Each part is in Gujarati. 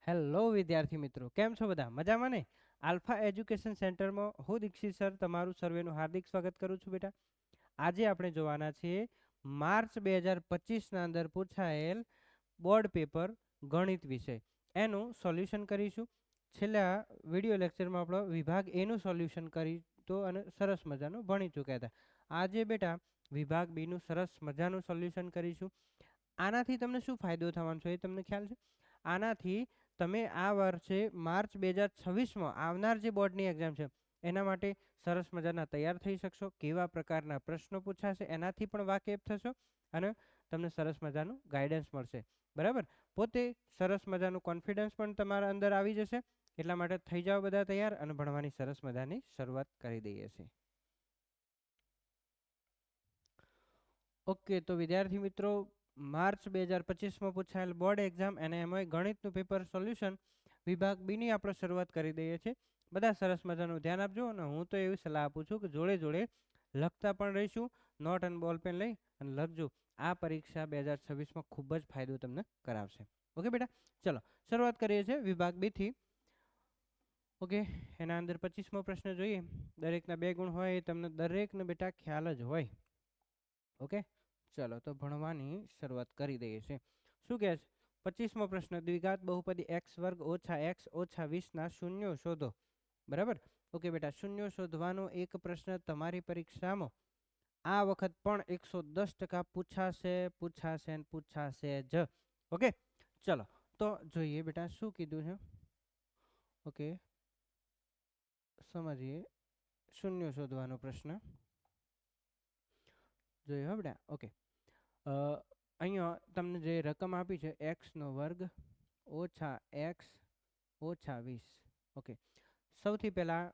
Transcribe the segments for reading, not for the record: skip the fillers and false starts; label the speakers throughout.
Speaker 1: હેલો વિદ્યાર્થી મિત્રો, કેમ છો બધા? મજામાં ને? આલ્ફા એજ્યુકેશન સેન્ટરમાં હું દીક્ષિત સર તમારું સર્વેનું હાર્દિક સ્વાગત કરું છું બેટા. આજે આપણે જોવાના છીએ માર્ચ 2025ના અંદર પૂછાયેલ બોર્ડ પેપર ગણિત વિષય એનું સોલ્યુશન કરીશું. છેલ્લા વિડીયો લેક્ચરમાં આપણો વિભાગ એનું સોલ્યુશન કરી તો અને સરસ મજાનું ભણી ચૂક્યા હતા. આજે બેટા વિભાગ બીનું સરસ મજાનું સોલ્યુશન કરીશું. આનાથી તમને શું ફાયદો થવાનો છે એ તમને ખ્યાલ છે? આનાથી તમે આ વર્ષે માર્ચ 2026માં આવનાર જે બોર્ડની એક્ઝામ છે એના માટે સરસ મજાના તૈયાર થઈ શકશો. કેવા પ્રકારના પ્રશ્નો પૂછાશે એનાથી પણ વાકેફ થશો અને તમને સરસ મજાનું ગાઈડન્સ મળશે. બરાબર, પોતે સરસ મજાનું કોન્ફિડન્સ પણ તમારા અંદર આવી જશે. એટલા માટે થઈ જાઓ બધા તૈયાર અને ભણવાની સરસ મજાની શરૂઆત કરી દઈએ છીએ. ઓકે, તો વિદ્યાર્થી મિત્રો, માર્ચ 2025માં પૂછાયેલ બોર્ડ એક્ઝામ અને એમાં ગણિતનું પેપર સોલ્યુશન વિભાગ બીની આપણે શરૂઆત કરી દઈએ છીએ. બધા સરસ મજાનું ધ્યાન આપજો અને હું તો એવી સલાહ આપું છું કે જોડે જોડે લખતા પણ રહીશું. નોટ અને બોલ પેન લઈ અને લખજો. આ પરીક્ષા 2026માં ખૂબ જ ફાયદો તમને કરાવશે. ઓકે બેટા, ચલો શરૂઆત કરીએ છીએ વિભાગ બીથી. ઓકે, એના અંદર 25મો પ્રશ્ન જોઈએ. દરેકના 2 ગુણ હોય એ તમને દરેકને બેટા ખ્યાલ જ હોય. ઓકે, ચલો તો ભણવાની શરૂઆત કરી દઈએ છીએ. શું કહે છે? 25મો પ્રશ્ન, દ્વિઘાત બહુપદી x વર્ગ ઓછા x ઓછા 20ના શૂન્યો શોધો. બરાબર. ઓકે બેટા, શૂન્યો શોધવાનો એક પ્રશ્ન તમારી પરીક્ષામાં આ વખત પણ 110% પૂછાશે જ. ઓકે, ચલો તો જોઈએ બેટા શું કીધું છે. ઓકે, સમજીએ શૂન્યો શોધવાનો પ્રશ્ન. જોઈએ હો બેટા. ઓકે, અહીંયા તમને જે રકમ આપી છે x² ઓછા x ઓછા 20. ઓકે, સૌથી પહેલાં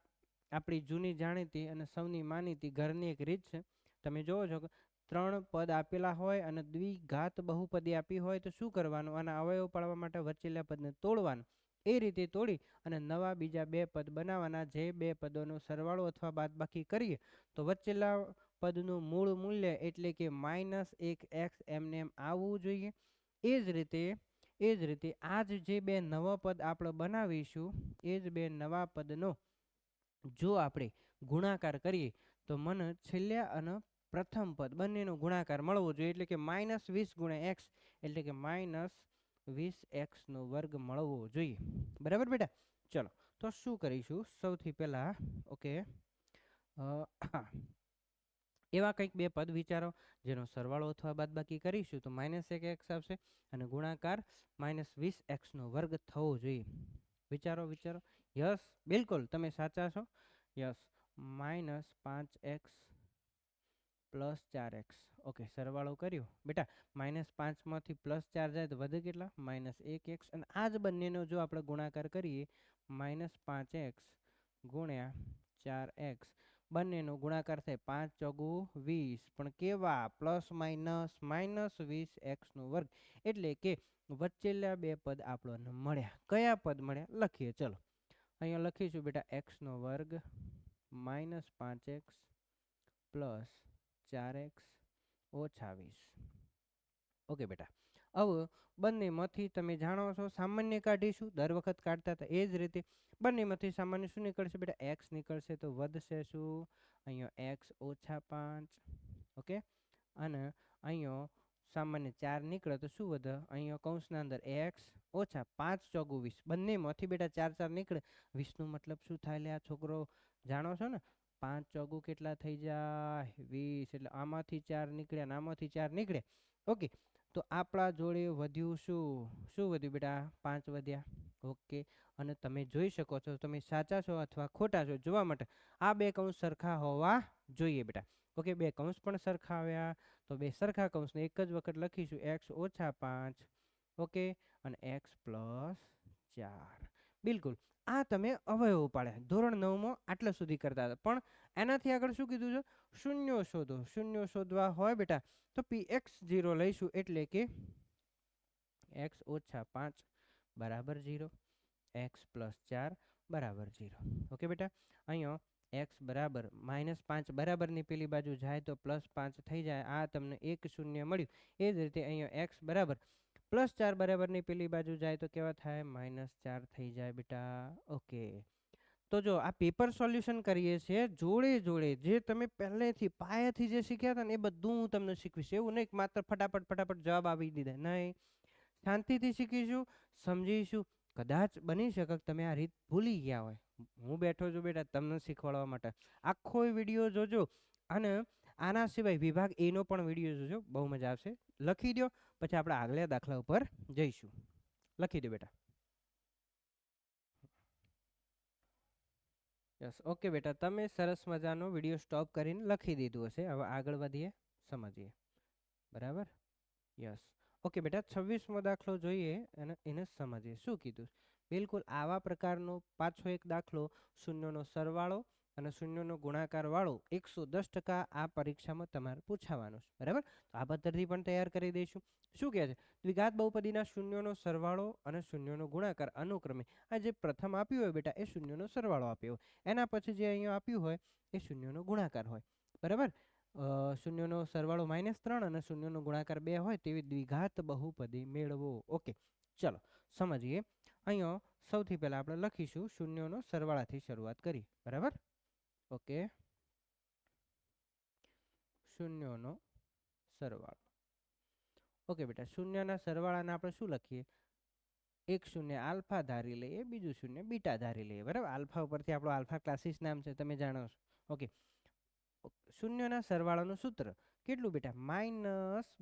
Speaker 1: આપણી જૂની જાણીતી અને સૌની માનીતી ઘરની એક રીત છે. તમે જોવો છો કે 3 પદ આપેલા હોય અને દ્વિઘાત બહુપદી આપી હોય તો શું કરવાનું? આના અવયવ પાડવા માટે વચ્ચેલા પદને તોડવાનું. એ રીતે તોડી અને નવા બીજા 2 પદ બનાવવાના. જે 2 પદોનો સરવાળો અથવા બાદબાકી કરીએ તો વચ્ચેલા પદનું મૂળ મૂલ્ય એટલે કે -1x એમને એમ આવવું જોઈએ. એ જ રીતે આ જે 2 નવા પદ આપણે બનાવીશું એ જ 2 નવા પદનો જો આપણે ગુણાકાર કરીએ તો મને છેલ્લા અને પ્રથમ પદ બંનેનો ગુણાકાર મળવો જોઈએ. એટલે કે -20 ગુણ્યા x એટલે કે -20x² મળવો જોઈએ. બરાબર બેટા, ચલો તો શું કરીશું સૌથી પહેલા. ઓકે, એવા કંઈક 2 પદ વિચારો જેનો સરવાળો અથવા બાદબાકી કરીશું તો -1x આવશે અને ગુણાકાર -20x² થવો જોઈએ. વિચારો. યસ, બિલકુલ તમે સાચા છો. Yes, -5x + 4x. ઓકે, સરવાળો કર્યો બેટા. -5માંથી +4 જાય તો વધે કેટલા? -1x. અને આ જ બંનેનો જો આપણે ગુણાકાર કરીએ -5x ગુણ્યા 4x, બંનેનો ગુણાકાર થાય 5 × 20. પણ કેવા? ±-20x². એટલે કે વચ્ચેલા 2 પદ આપણને મળ્યા. કયા પદ મળ્યા લખીએ. ચલો અહીંયા લખીશું બેટા x² -5x + 4x ઓછા 20. ઓકે બેટા, હવે બંનેમાંથી તમે જાણો છો સામાન્ય કાઢીશું. દર વખત કાઢતા હતા એ જ રીતે બંનેમાંથી સામાન્ય શું નીકળશે બેટા? x નીકળશે. તો વધશે શું? અહીંયા x ઓછા 5. ઓકે, અને અહીંયા સામાન્ય 4 નીકળે તો શું વધે? અહીંયા કૌંસના અંદર x ઓછા 5 × 20. બંનેમાંથી બેટા 4 4 નીકળે. 20નો મતલબ શું થાય? લે આ છોકરો જાણો છો ને? 5 × કેટલા થઈ જાય? 20. એટલે આમાંથી 4 નીકળ્યા અને આમાંથી 4 નીકળે. ઓકે, તો આપણા જોડે વધ્યું શું વધ્યું બેટા? 5 વધ્યા. ઓકે, અને તમે જોઈ શકો છો તમે સાચા છો અથવા ખોટા છો જોવા માટે આ 2 કૌંસ સરખા હોવા જોઈએ બેટા. ઓકે, 2 કૌંસ પણ સરખા આવ્યા તો 2 સરખા કૌંસને એક જ વખત લખીશું x ઓછા 5. ઓકે, અને x + 4. બિલકુલ, આ તમે અવયવ પાડ્યા. ધોરણ 9માં આટલા સુધી કરતા હતા. પણ એનાથી આગળ શું કીધું છે? શૂન્યો શોધો. શૂન્યો શોધવા હોય બેટા તો px0 લઈશું. એટલે કે x ઓછા 5 બરાબર 0, x + 4 બરાબર 0. ઓકે બેટા, અહીંયા x બરાબર -5 બરાબરની પેલી બાજુ જાય તો +5 થઈ જાય. આ તમને 1 શૂન્ય મળ્યું. એ જ રીતે અહીંયા x બરાબર +4 બરાબરની પેલી બાજુ જાય તો કેવા થાય? -4 થઈ જાય બેટા. ઓકે, તો જો આ પેપર સોલ્યુશન કરીએ છીએ જોડે જોડે જે તમે પહેલેથી પાયાથી જે શીખ્યા હતા ને એ બધું હું તમને શીખવીશ. એવું નહીં કે માત્ર ફટાફટ જવાબ આપી દીધા, નહીં. શાંતિથી શીખીશું, સમજીશું. કદાચ બની શકે કે તમે આ રીત ભૂલી ગયા હોય. હું બેઠો છું બેટા તમને શીખવાડવા માટે. આખો વિડીયો જોજો અને આના સિવાય વિભાગ એનો પણ વિડીયો જોજો, બહુ મજા આવશે. લખી દો, પછી આપણે આગલા દાખલા ઉપર જઈશું. લખી દો બેટા. યસ, ઓકે બેટા, તમે સરસ મજાનો વિડીયો સ્ટોપ કરીને લખી દીધું હશે. હવે આગળ વધીએ, સમજીએ. બરાબર? યસ, ઓકે બેટા, 26મો દાખલો જોઈએ અને એને સમજીએ. શું કીધું? બિલકુલ આવા પ્રકારનો પાછો એક દાખલો, શૂન્યનો સરવાળો અને શૂન્યનો ગુણાકાર વાળો 110% આ પરીક્ષામાં તમારે પૂછાવાનો છે. બરાબર? તો આ પદ્ધતિ પણ તૈયાર કરી દઈશું. શું કહે છે? દ્વિઘાત બહુપદીના શૂન્યનો સરવાળો અને શૂન્યનો ગુણાકાર અનુક્રમે, આ જે પ્રથમ આપ્યું હોય બેટા એ શૂન્યનો સરવાળો આપ્યો હોય, એના પછી જે અહીંયા આપ્યું હોય એ શૂન્યનો ગુણાકાર હોય. બરાબર? શૂન્યનો સરવાળો -3 અને શૂન્યનો ગુણાકાર 2 હોય તેવી દ્વિઘાત બહુપદી મેળવો. ઓકે, ચલો સમજીએ. અહીંયા સૌથી પહેલા આપણે લખીશું શૂન્યનો સરવાળાથી શરૂઆત કરી. બરાબર? ઓકે, શૂન્યનો સરવાળો. ઓકે બેટા, શૂન્યના સરવાળાને આપણે શું લખીએ? એક શૂન્ય આલ્ફા ધારી લઈએ, બીજું શૂન્ય બીટા ધારી લઈએ. બરાબર? આલ્ફા ઉપરથી આપણો આલ્ફા ક્લાસીસ નામ છે, તમે જાણો છો. ઓકે, શૂન્યના સરવાળાનું સૂત્ર કેટલું બેટા?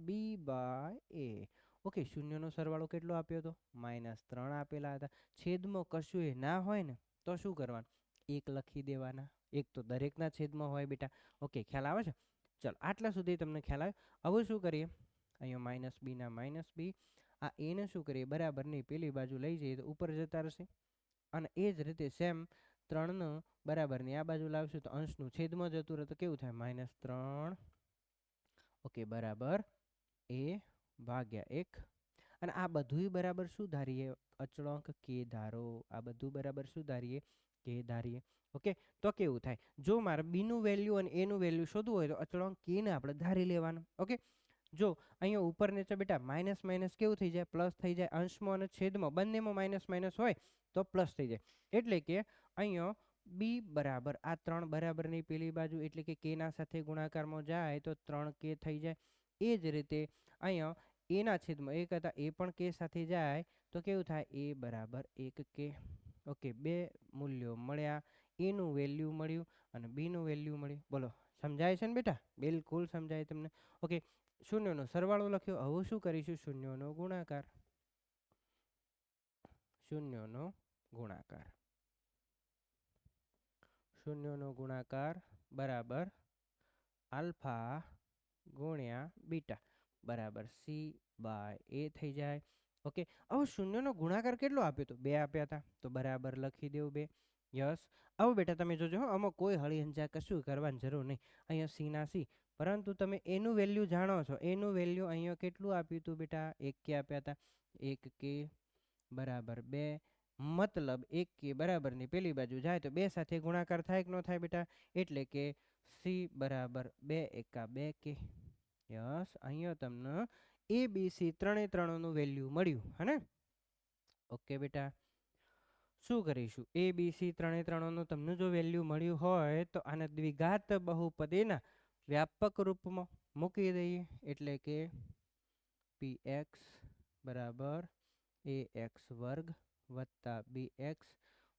Speaker 1: -b/a. ઓકે, શૂન્યનો સરવાળો કેટલો આપ્યો હતો? -3 આપેલા હતા. છેદમાં કશું એ ના હોય ને તો શું કરવાનું? 1 લખી દેવાના. 1 તો દરેકના છેદમાં હોય બેટા. ઓકે, ખ્યાલ આવે છે? ચલો, આટલા સુધી તમને ખ્યાલ આવ્યો. હવે શું કરીએ? અહીંયા -b ના -b, આ એને શું કરીએ? બરાબરની પેલી બાજુ લઈ જઈએ તો ઉપર જતા રહેશે. અને એ જ રીતે સેમ 3 બરાબરની આ બાજુ લાવશું તો અંશનું છેદમાં જતું રહે તો કેવું થાય? -3. ઓકે, બરાબર a/1. અને આ બધુંય બરાબર શું ધારીએ? અચળાંક કે ધારો. આ બધું બરાબર શું ધારીએ? કે ધારીએ. ઓકે, તો કેવું થાય? જો મારે બીનું વેલ્યુ અને એનું વેલ્યુ શોધવું હોય તો અચળાંક કેને આપણે ધારી લેવાનું. ઓકે, જો અહીંયા ઉપર નીચે બેટા માઇનસ માઇનસ કેવું થઈ જાય? પ્લસ થઈ જાય. અંશમાં અને છેદમાં બંનેમાં માઇનસ માઇનસ હોય તો પ્લસ થઈ જાય. એટલે કે અહીંયા બી બરાબર આ 3 બરાબરની પેલી બાજુ એટલે કે કેના સાથે ગુણાકારમાં જાય તો 3k થઈ જાય. એ જ રીતે અહીંયા એના છેદમાં 1 હતા એ પણ કે સાથે જાય તો કેવું થાય? a બરાબર 1k. ઓકે, બે મૂલ્યો મળ્યા. એનું વેલ્યુ મળ્યું અને બીનું વેલ્યુ મળ્યું. બોલો, સમજાય છે ને બેટા? બિલકુલ સમજાય તમને. ઓકે, શૂન્યનો સરવાળો લખ્યો. હવે શું કરીશું? શૂન્યનો ગુણાકાર. શૂન્યનો ગુણાકાર. શૂન્યનો ગુણાકાર બરાબર આલ્ફા ગુણ્યા બીટા બરાબર c/a થઈ જાય. ઓકે, હવે શૂન્યનો ગુણાકાર કેટલો આપ્યો હતો? 2 આપ્યા હતા, તો બરાબર લખી દેવું 2. યસ, હવે બેટા તમે જોજો, આમાં કોઈ હળી હંચા કશું કરવાની જરૂર નહીં. અહીંયા સી ના સી, પરંતુ તમે એનું વેલ્યુ જાણો છો. એનું વેલ્યુ અહીંયા કેટલું આપ્યું હતું બેટા? 1k આપ્યા હતા. 1k બરાબર 2, મતલબ 1k બરાબરની પેલી બાજુ જાય તો 2 સાથે ગુણાકાર થાય કે ન થાય બેટા? એટલે કે c બરાબર 2 એકા 2k. યસ, અહીંયા તમને ABC ત્રણેનું વેલ્યુ મળ્યું હે ને? ઓકે બેટા, શું કરીશું? ABC ત્રણેનું તમને જો વેલ્યુ મળ્યું હોય તો આને દ્વિઘાત બહુપદીના વ્યાપક રૂપમાં મૂકી દઈએ. એટલે કે px બરાબર ax² વત્તા bx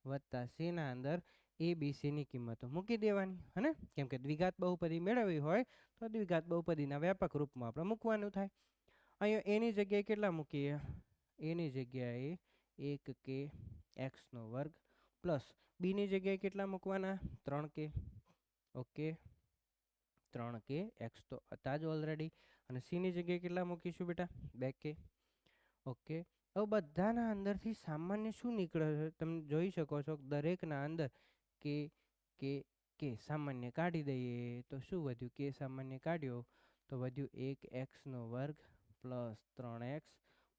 Speaker 1: વત્તા c ના અંદર abc ની કિંમતો મૂકી દેવાની હે ને? કેમ કે દ્વિઘાત બહુપદી મેળવવી હોય તો દ્વિઘાત બહુપદીના વ્યાપક રૂપમાં આપણે મૂકવાનું થાય. અહીંયા એની જગ્યાએ કેટલા મૂકીએ? એની જગ્યાએ 1k x² પ્લસ બીની જગ્યાએ કેટલા મૂકવાના? 3k. ઓકે, 3k x તો હતા જ ઓલરેડી. અને સીની જગ્યાએ કેટલા મૂકીશું બેટા? 2k. ઓકે, હવે બધાના અંદરથી સામાન્ય શું નીકળે છે તમે જોઈ શકો છો. દરેકના અંદર કે કે કે સામાન્ય કાઢી દઈએ તો શું વધ્યું? કે સામાન્ય કાઢ્યો તો વધ્યું 1x² plus 3x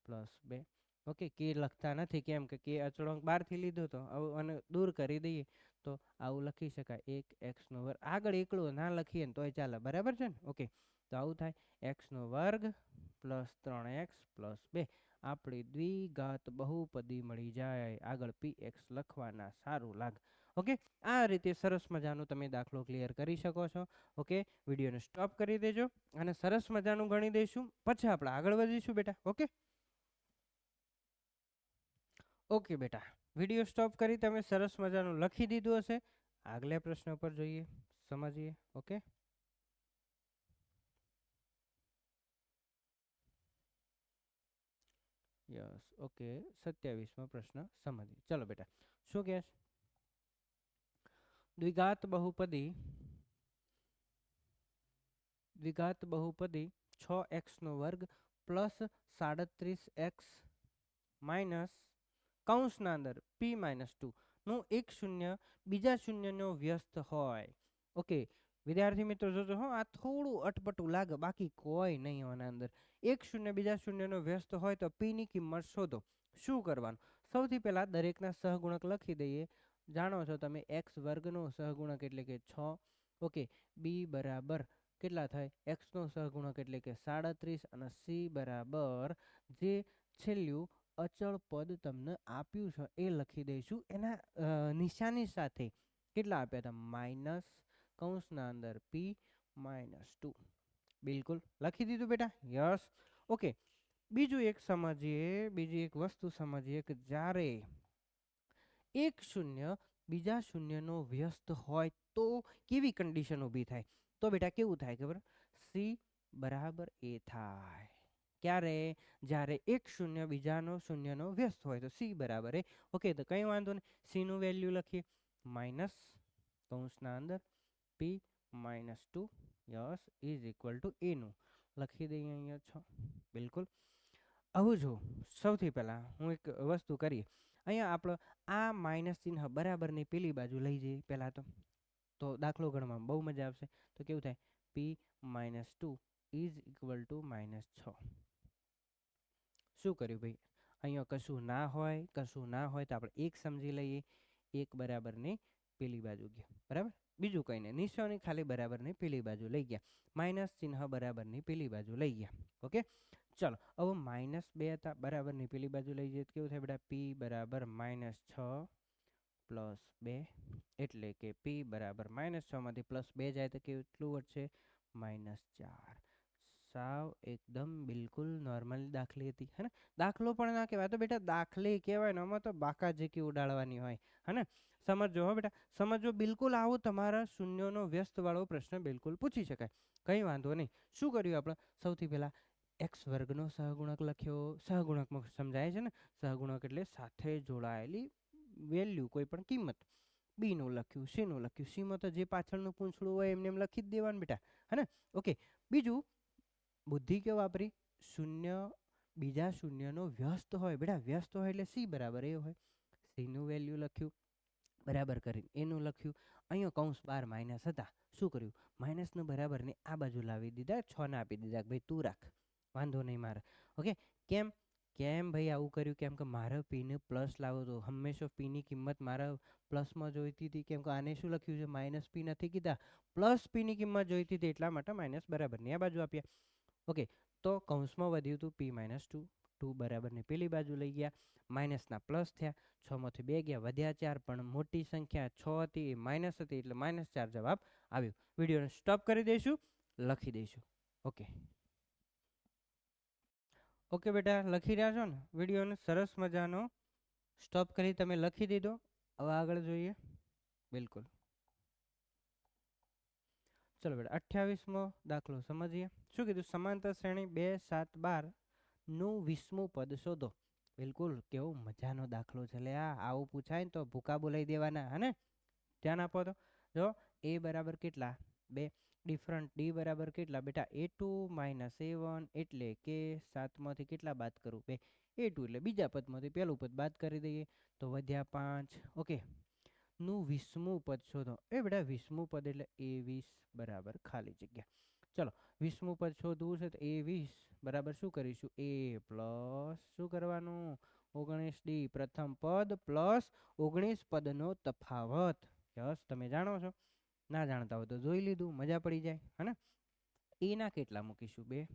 Speaker 1: plus 2. Okay, કે લખતા નથી કેમ કે અચળાંક બહારથી લીધો તો અને દૂર કરી દઈએ તો આવું લખી શકાય 1x². આગળ એકલો ના લખીએ ને તોય ચાલે. બરાબર છે ને? ઓકે, તો આવું થાય x² પ્લસ 3x પ્લસ 2. આપણી દ્વિઘાત બહુપદી મળી જાય. આગળ px લખવાના સારું લાગે. ઓકે, આ રીતે સરસ મજાનું તમે દાખલો ક્લિયર કરી શકો છો. ઓકે, વિડીયોને સ્ટોપ કરી દેજો અને સરસ મજાનું ગણી દઈશું, પછી આપણે આગળ વધીશું બેટા. ઓકે ઓકે બેટા, વિડીયો સ્ટોપ કરી તમે સરસ મજાનું લખી દીધું હશે. આગલા પ્રશ્ન પર જોઈએ, સમજીએ. Okay, yes. ઓકે, 27મો પ્રશ્ન સમજીએ. ચલો બેટા, શું કહે છે? દ્વિઘાત બહુપદી 6x² પ્લસ 37x માઇનસ કૌંસના અંદર p-2 નું એક શૂન્ય બીજા શૂન્યનો વ્યસ્ત હોય. ઓકે વિદ્યાર્થી મિત્રો, જોજો હો, આ થોડું અટપટું લાગે, બાકી કોઈ નહીં આના અંદર. એક શૂન્ય બીજા શૂન્યનો વ્યસ્ત હોય તો p ની કિંમત શોધો. શું કરવાનું? સૌથી પહેલા દરેકના સહગુણક લખી દઈએ. જાણો છો તમે x² નો સહગુણક એટલે કે 6. ઓકે, b બરાબર કેટલા થાય? x નો સહગુણક એટલે કે 37 અને c બરાબર જે છેલ્લું અચળ પદ તમને આપ્યું છે એ લખી દઈશું. એના નિશાની સાથે કેટલા આપ્યા હતા? માઇનસ કૌંસના અંદર p-2. બિલકુલ લખી દીધું બેટા. યસ. ઓકે, બીજું એક સમજીએ, બીજી એક વસ્તુ સમજીએ કે જ્યારે એક શૂન્ય બીજા શૂન્યનો વ્યસ્ત હોય તો કેવી કન્ડિશન ઊભી થાય? તો બેટા કેવું થાય ખબર? સી બરાબર એ થાય. ક્યારે? જ્યારે એક શૂન્ય બીજાનો શૂન્યનો વ્યસ્ત હોય તો સી બરાબર એ. ઓકે, તો કંઈ વાંધો નહીં. સીનું વેલ્યુ લખીએ, માઇનસ કૌંસના અંદર p-2 yes is equal to એનું લખી દઈએ અહીંયા 6. બિલકુલ. આવું જો સૌથી પહેલાં હું એક વસ્તુ કરીએ. અહીંયા આપણો આ માઇનસ ચિહ્ન બરાબરની પેલી બાજુ લઈ જઈએ પહેલાં તો દાખલો ગણવામાં બહુ મજા આવશે. તો કેવું થાય? p-2 is equal to -6. શું કર્યું ભાઈ? અહીંયા કશું ના હોય, કશું ના હોય તો આપણે એક સમજી લઈએ. એક બરાબરની પેલી બાજુ ગયા, બરાબર. બીજું કંઈ નહીં, નિશાની ખાલી બરાબરની પેલી બાજુ લઈ ગયા, માઇનસ ચિહ્ન બરાબરની પેલી બાજુ લઈ ગયા. ઓકે, ચલો હવે -2 હતા, બરાબરની પેલી બાજુ લઈ જઈએ. કેવું થાય બેટા? p બરાબર -6 પ્લસ 2 એટલે કે p બરાબર -6 માંથી +2 જાય તો કેટલું વધશે? -4. સાવ એકદમ બિલકુલ નોર્મલ દાખલી હતી, હે ને? દાખલો પણ ના કહેવાય તો બેટા દાખલી કહેવાય ને. આમાં તો બાકા જેકી ઉડાડવાની હોય, હે ને? સમજો હો બેટા, સમજો. બિલકુલ આવું તમારા શૂન્યનો વ્યસ્ત વાળો પ્રશ્ન બિલકુલ પૂછી શકાય, કંઈ વાંધો નહીં. શું કર્યું આપણે? સૌથી પહેલા x² નો સહગુણક લખ્યો. સહગુણકમાં સમજાય છે ને? સહગુણક એટલે સાથે જોડાયેલી વેલ્યુ, કોઈ પણ કિંમત. બી નું લખ્યું, સી નું લખ્યું. સીમાં તો જે પાછળનું પૂંછડું હોય એમને એમ લખી જ દેવાનું બેટા, હે ને? ઓકે, બીજું બુદ્ધિ કે વાપરી? શૂન્ય બીજા શૂન્યનો વ્યસ્ત હોય બેટા, વ્યસ્ત હોય એટલે સી બરાબર એ હોય. સીનું વેલ્યુ લખ્યું, બરાબર કરીને એનું લખ્યું. અહીંયા કૌંસ 12 માઇનસ હતા. શું કર્યું? માઇનસનું બરાબર ને આ બાજુ લાવી દીધા, 6 ને આપી દીધા. ભાઈ તું રાખ, વાંધો નહીં મારે. ઓકે, કેમ કેમ ભાઈ આવું કર્યું? કેમ કે મારે પીને પ્લસ લાવો તો હંમેશા પીની કિંમત મારા પ્લસમાં જોઈતી હતી. કેમ કે આને શું લખ્યું છે? માઇનસ પી નથી કીધા, પ્લસ પીની કિંમત જોઈતી હતી, એટલા માટે માઇનસ બરાબરની આ બાજુ આપ્યા. ઓકે, તો કૌંસમાં વધ્યું હતું p-2. 2 બરાબરની પેલી બાજુ લઈ ગયા, માઇનસના પ્લસ થયા. 6માંથી 2 ગયા, વધ્યા 4. પણ મોટી સંખ્યા 6 હતી, એ માઇનસ હતી, એટલે -4 જવાબ આવ્યો. વિડીયોને સ્ટોપ કરી દઈશું, લખી દઈશું. ઓકે ઓકે બેટા, લખી રહ્યા છો ને? વિડીયોને સરસ મજાનો સ્ટોપ કરી તમે લખી દીધો. હવે આગળ જોઈએ. બિલકુલ. ચલો બેટા, 28મો દાખલો સમજીએ. શું કીધું? સમાંતર શ્રેણી 2, 7, 12 નું 20મું પદ શોધો. બિલકુલ, કેવો મજાનો દાખલો છે. લે આવું પૂછાય ને તો ભૂકા બોલાવી દેવાના, હે ને? ધ્યાન આપો તો. જો a બરાબર કેટલા? 2. ડિફરન્ટ d બરાબર કેટલા બેટા? a2 - a1 એટલે કે 7માંથી કેટલા બાદ કરું? 2. a2 એટલે બીજા પદમાંથી પહેલું પદ બાદ કરી દઈએ તો વધ્યા 5. ઓકે, નું 20મું પદ શોધો. એ બેટા 20મું પદ એટલે a20 બરાબર ખાલી જગ્યા. ચલો 20મું પદ શોધવું છે તો a20 બરાબર શું કરીશું? a પ્લસ શું કરવાનું? 19d પ્રથમ પદ પ્લસ 19 પદનો તફાવત. યસ, તમે જાણો છો. ના જાણતા હોય તો જોઈ લીધું, મજા પડી જાય, હે ને? એના કેટલા મૂકીશું? 2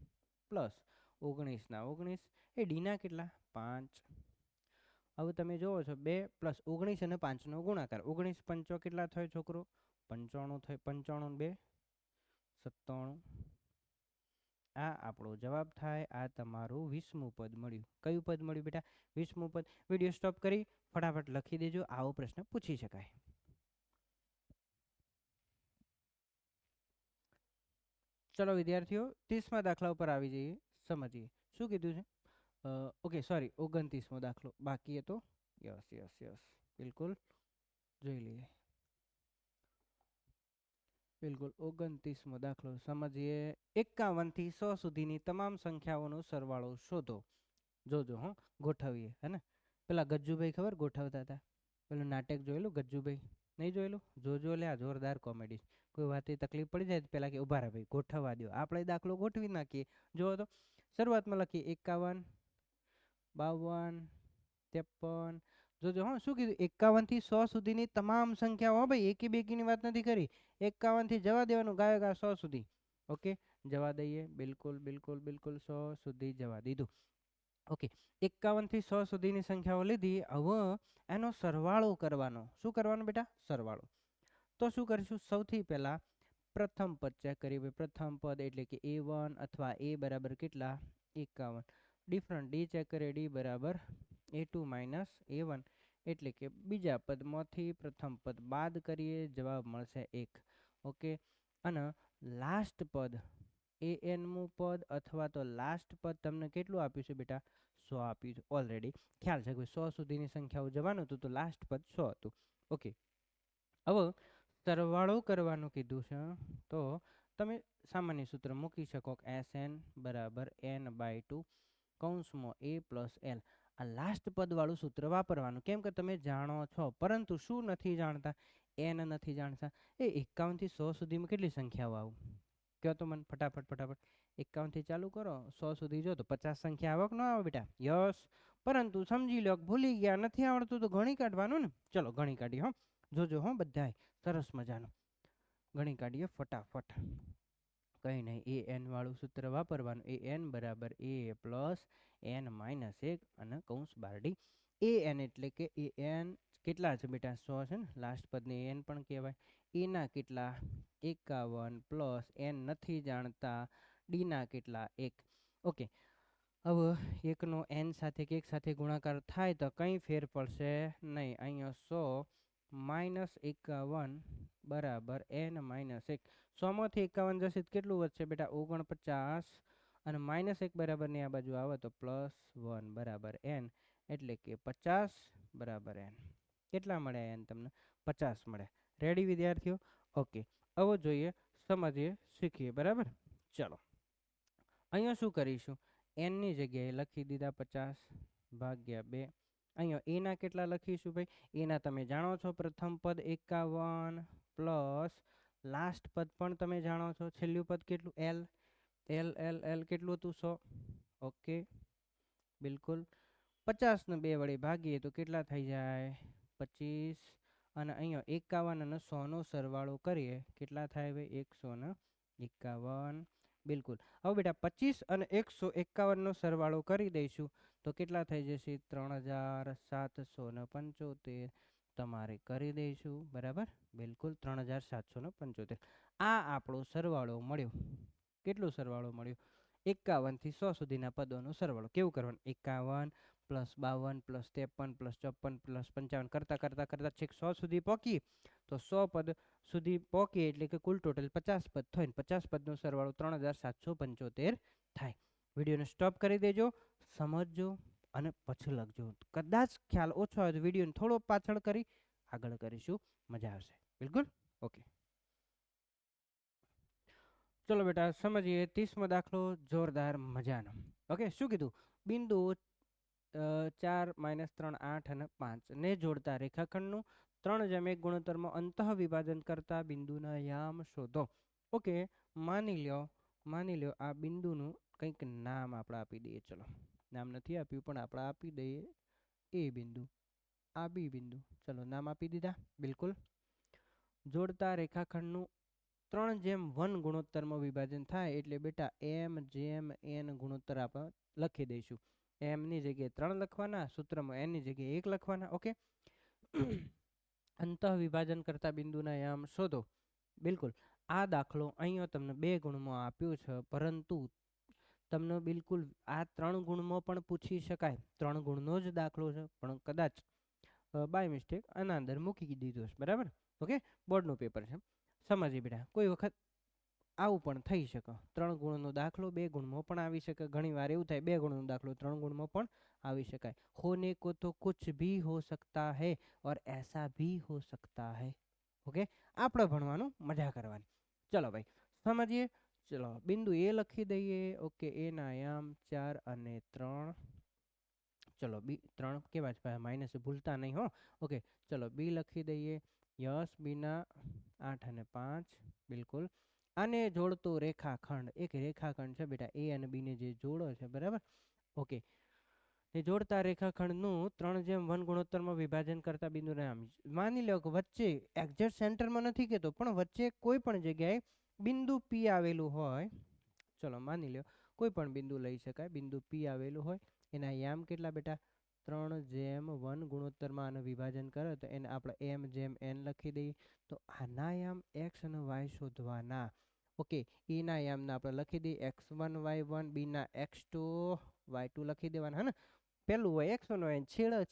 Speaker 1: પ્લસ 19 ના 19 એ ડીના કેટલા 5. હવે તમે જોવો છો 2 + 19 અને 5નો ગુણાકાર. 19 પંચો કેટલા થયો છોકરો 95 થાય. 95 2 97. આ આપણો જવાબ થાય. આ તમારું 20મું પદ મળ્યું. કયું પદ મળ્યું બેટા 20મું પદ. વિડીયો સ્ટોપ કરી ફટાફટ લખી દેજો. આવો પ્રશ્ન પૂછી શકાય. ચલો વિદ્યાર્થીઓ 30મા દાખલા ઉપર આવી જઈએ. સમજીએ શું કીધું છે. ઓકે સોરી 29મો દાખલો બાકી હતો. યસ યસ યસ બિલકુલ જોઈ લઈએ. બિલકુલ 29મો દાખલો સમજીએ. 51 થી 100 સુધીની તમામ સંખ્યાઓનો સરવાળો શોધો. જોજો હો ગોઠવીએ હે ને. પેલા ગજ્જુભાઈ ખબર ગોઠવતા હતા. પેલું નાટક જોયેલું ગજ્જુભાઈ નહીં જોયેલું. જોજો લે આ જોરદાર કોમેડી. કોઈ વાતે તકલીફ પડી જાય તો પેલા કે ઉભા રહે ભાઈ ગોઠવવા દો. આપણે દાખલો ગોઠવી નાખીએ. જો તો શરૂઆતમાં લખીએ 51 52 53. જોજો હા શું કીધું 51 થી 100 સુધીની તમામ સંખ્યાઓ. હો ભાઈ એકી બેકીની વાત નથી કરી. 51 થી જવા દેવાનું ગાય ગા 100 સુધી. ઓકે જવા દઈએ. બિલકુલ બિલકુલ બિલકુલ 100 સુધી જવા દીધું. ઓકે 51 થી 100 સુધીની સંખ્યાઓ લીધી. હવે એનો સરવાળો કરવાનો. શું કરવાનું બેટા સરવાળો. તો શું કરીશું સૌથી પહેલા પ્રથમ પદ ચેક કરીએ. પ્રથમ પદ એટલે કે A1 અથવા A બરાબર કેટલા 51. ડિફરન્ટ ડી ચેક કરીએ. ડી બરાબર A2 - A1 એટલે કે બીજા પદમાંથી પ્રથમ પદ બાદ કરીએ જવાબ મળશે 1. ઓકે અને લાસ્ટ પદ ANમું પદ અથવા તો લાસ્ટ પદ તમને કેટલું આપ્યું છે બેટા 100 આપ્યું છે ઓલરેડી. ખ્યાલ છે કે 100 સુધીની સંખ્યાઓ જવાનું હતું તો લાસ્ટ પદ 100 હતું. ઓકે હવે સરવાળો કરવાનું કીધું છે તો તમે સામાન્ય સૂત્ર મૂકી શકો. SN બરાબર N/2 કૌંસમાં A + L. આ લાસ્ટ પદવાળું સૂત્ર વાપરવાનું. કેમ કે તમે જાણો છો પરંતુ શું નથી જાણતા N નથી જાણતા. એ 51 થી 100 સુધીમાં કેટલી સંખ્યાઓ આવું કહો તો મને ફટાફટ ફટાફટ. 51 થી ચાલુ કરો 100 સુધી જો તો 50 સંખ્યા આવક ન આવે બેટા. યસ પરંતુ સમજી લો ભૂલી ગયા નથી આવડતું તો ગણી કાઢવાનું ને. ચલો ગણી કાઢીએ હો. જોજો હો બધાય સરસ મજાનું ગણી કાઢીએ ફટાફટ. કંઈ નહીં AN વાળું સૂત્ર વાપરવાનું. AN બરાબર A + N - 1 અને કૌંસ બારડી. AN એટલે કે AN કેટલા છે બેટા 100 છે ને. લાસ્ટ પદને AN પણ કહેવાય. એના કેટલા 51 + N નથી જાણતા ડીના કેટલા 1. ઓકે હવે એકનો N સાથે કે એક સાથે ગુણાકાર થાય તો કંઈ ફેર પડશે નહીં. અહીંયા 100 - 51 બરાબર N - 1. 100માંથી 51 જશે તો કેટલું વધશે બેટા 49 અને -1 બરાબરની આ બાજુ આવે તો +1 બરાબર N એટલે કે 50 બરાબર N. કેટલા મળ્યા N તમને 50 મળ્યા. રેડી વિદ્યાર્થીઓ. ઓકે હવે જોઈએ સમજીએ શીખીએ બરાબર. ચલો અહીંયા શું કરીશું Nની જગ્યાએ લખી દીધા 50/2. અહીંયા એના કેટલા લખીશું ભાઈ. એના તમે જાણો છો પ્રથમ પદ 51 પ્લસ લાસ્ટ પદ પણ તમે જાણો છો. છેલ્લું પદ કેટલું L. L કેટલું હતું 100. ઓકે બિલકુલ 50 ને 2 વડે ભાગીએ તો કેટલા થઈ જાય 25. અને અહીંયા 51 અને 100નો સરવાળો કરીએ કેટલા થાય ભાઈ 151. બિલકુલ હવે બેટા 25 અને 151નો સરવાળો કરી દઈશું તો કેટલા થઈ જશે 3775. તમારે કરી દઈશું બરાબર. બિલકુલ 3775. આ આપણો સરવાળો મળ્યો. કેટલો સરવાળો મળ્યો 51 થી 100 સુધીના પદોનો સરવાળો. કેવું કરવાનું 51 + 52 + 53 + 54 + 55 કરતાં કરતાં કરતાં છેક 100 સુધી પહોંચીએ તો 100 પદ સુધી પહોંચીએ એટલે કે કુલ ટોટલ 50 પદ થાય ને 50 પદનો સરવાળો 3775 થાય. વિડીયોને સ્ટોપ કરી દેજો સમજજો અને પછી લખજો. કદાચ ખ્યાલ ઓછો આવે તો વિડીયોને થોડો પાછળ કરી આગળ કરીશું મજા આવશે. બિલકુલ ઓકે ચલો બેટા સમજીએ 30મો દાખલો જોરદાર મજાનો. ઓકે શું કીધું બિંદુ 4 - 3 8 અને 5 ને જોડતા રેખાખંડનું 3/1 ગુણોત્તરમાં અંતઃ વિભાજન કરતા બિંદુના યામ શોધો. ઓકે માની લ્યો આ બિંદુનું કંઈક નામ આપણે આપી દઈએ. ચલો નામ નથી આપ્યું પણ આપણે આપી દઈએ A બિંદુ આ B બિંદુ. ચલો નામ આપી દીધા. બિલકુલ જોડતા રેખાખંડનું 3/1 ગુણોત્તરમાં વિભાજન થાય એટલે બેટા M/N ગુણોત્તર આપણે લખી દઈશું. એમ ની જગ્યાએ 3 લખવાના, સૂત્રમાં એન ની જગ્યાએ 1 લખવાના. ઓકે, અંતઃ વિભાજન કરતા બિંદુના યામ શોધો. બિલકુલ, આ દાખલો અહીંયા તમને 2 ગુણમાં આપ્યો છે, પરંતુ તમને બિલકુલ આ 3 ગુણમાં પણ પૂછી શકાય. 3 ગુણનો જ દાખલો છે, પણ કદાચ બાય મિસ્ટેક આના અંદર મૂકી દીધો છે. બરાબર? ઓકે, બોર્ડનું પેપર છે, સમજી બેટા. કોઈ વખત આવું પણ થઈ શકે. 3 ગુણનો દાખલો 2 ગુણમાં પણ આવી શકે. ઘણી વાર એવું થાય 2 ગુણનો દાખલો 3 ગુણમાં પણ આવી શકાય. होने को तो कुछ भी हो सकता है और ऐसा भी हो सकता है. ओके, આપણે ભણવાનું, મજા કરવાની. ચલો ભાઈ સમજીએ. ચલો બિંદુ એ લખી દઈએ. ઓકે, એના આયામ 4 અને 3. ચલો બી 3 કેવા છે માઇનસ ભૂલતા નહીં હો. ઓકે, ચલો બી લખી દઈએ. યસ, બીના 8 અને 5. બિલકુલ. આને જોડતો રેખાખંડ, એક રેખાખંડ છે બેટા, એ અને બી ને જે જોડો છે. બરાબર? ઓકે, એ જોડતા રેખાખંડનું 3:1 ગુણોત્તરમાં વિભાજન કરતા બિંદુના નામ. માની લો કે વચ્ચે એક્ઝેક્ટ સેન્ટરમાં નથી કહેતો, પણ વચ્ચે કોઈ પણ જગ્યાએ બિંદુ પી આવેલું હોય. ચલો માની લો કોઈ પણ બિંદુ લઈ શકાય. બિંદુ પી આવેલું હોય, એના યામ કેટલા બેટા? 3:1 ગુણોત્તરમાં આનું વિભાજન કરે તો એને આપણે m/n લખી દઈએ. તો આના યામ x અને y શોધવાના. ઓકે, એના યામના આપણે લખી દઈએ x1 y1, બીના x2 y2 લખી દેવાના. હે ને? પેલું હોય x1 y,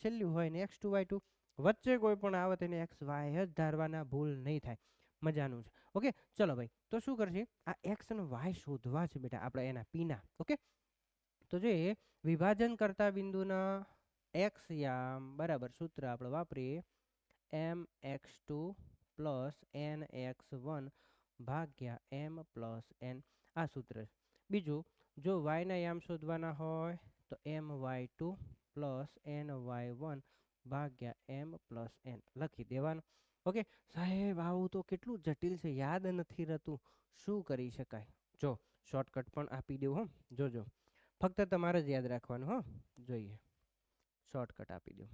Speaker 1: છેલ્લું હોય ને x2 y2. વચ્ચે કોઈ પણ આવે તેને x y જ ધારવાના, ભૂલ નહીં થાય. મજાનું છે. ઓકે, ચલો ભાઈ, તો શું કરશે? આ x અને y શોધવા છે બેટા આપણે એના પીના. ઓકે, તો જે વિભાજન કરતા બિંદુના x યામ બરાબર સૂત્ર આપણે વાપરીએ mx2 + nx1 ભાગ્યા m + n. આ સૂત્ર. બીજું, જો y ના યામ શોધવાના હોય તો my2 + ny1 ભાગ્યા m + n લખી દેવાનું. ઓકે સાહેબ, આવું તો કેટલું જટિલ છે, યાદ નથી રહેતું. શું કરી શકાય? જો શોર્ટકટ પણ આપી દઉં. હો, જોજો, ફક્ત તમારે જ યાદ રાખવાનું. હો, જોઈએ, શોર્ટકટ આપી દઉં.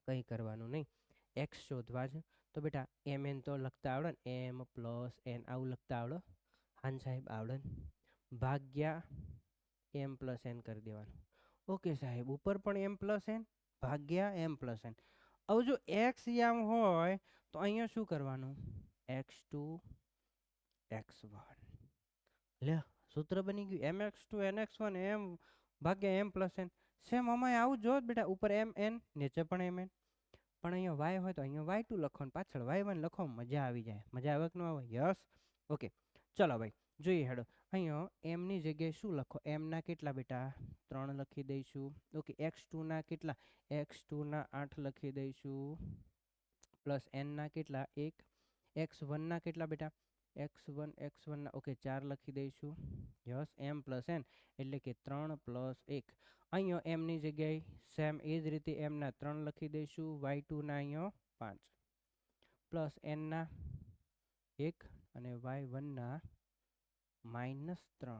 Speaker 1: કંઈ કરવાનું નહીં. એક્સ શોધવા છે તો બેટા mn તો લખતા આવડે ને, m + n આવું લખતા આવડે? હાન સાહેબ આવડે ને? ભાગ્યા m + n કરી દેવાનું. ઓકે સાહેબ, ઉપર પણ m + n ભાગ્યા m + n. હવે જો x યામ હોય તો અહીંયા શું કરવાનું? x2 x1. લે, સૂત્ર બની ગયું mx2 nx1 m ભાગ્યા m + n. સેમ અમાય આવું જો બેટા, ઉપર mn નીચે પણ mn. પણ અહીંયા y હોય તો અહીંયા y2 લખવાનું, પાછળ y1 લખો, મજા આવી જાય. મજા આવે કે ન આવે? યસ. ઓકે, ચલો ભાઈ જોઈએ. હેડો અહીંયા m ની જગ્યાએ શું લખો? m ના કેટલા બેટા? 3 લખી દઈશું. ઓકે, x2 ના કેટલા? x2 ના 8 લખી દઈશું. પ્લસ n ના કેટલા? 1. x1 ના કેટલા બેટા? x1 ના ઓકે 4 લખી દઈશું. યસ, m + n એટલે કે 3 + 1. અહીંયા m ની જગ્યાએ સેમ એ જ રીતે m ના 3 લખી દઈશું. y2 ના અહીંયા 5 પ્લસ n ના 1 અને y1 ના -3.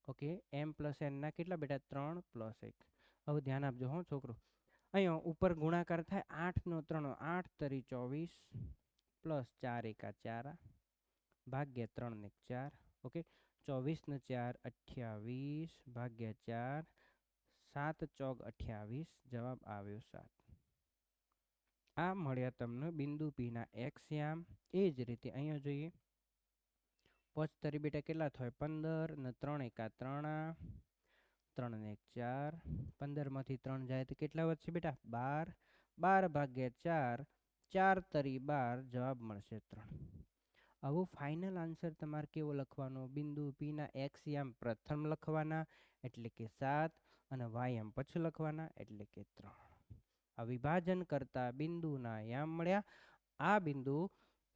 Speaker 1: ઓકે, m + n ના કેટલા બેટા? 3 + 1. હવે ધ્યાન આપજો હો છોકરો. અહીંયા ઉપર ગુણાકાર થાય 8 નો 3 8 તરી 24 પ્લસ 4 એકા 4 ભાગ્યા 3 ને 4. ઓકે, 24 ને 4 28 ભાગ્યા 4 7 ચોક 28. જવાબ આવ્યો 7. આ મળ્યા તમને બિંદુ પી ના x યામ. એ જ રીતે અહીંયા જોઈએ 5 તરી બેટા કેટલા થાય? 15 ને 3 એકા 3 3 ને 4. 15 માંથી 3 જાય તો કેટલા વધશે બેટા? 12. 12 ભાગ્યા 4 4 તરી 12. જવાબ મળશે 3. આવો ફાઇનલ આન્સર તમારે કેવો લખવાનો? બિંદુ પી ના x યામ પ્રથમ લખવાના એટલે કે 7 અને y યામ પછી લખવાના એટલે કે 3. આ વિભાજન કરતા બિંદુના યામ મળ્યા. આ બિંદુ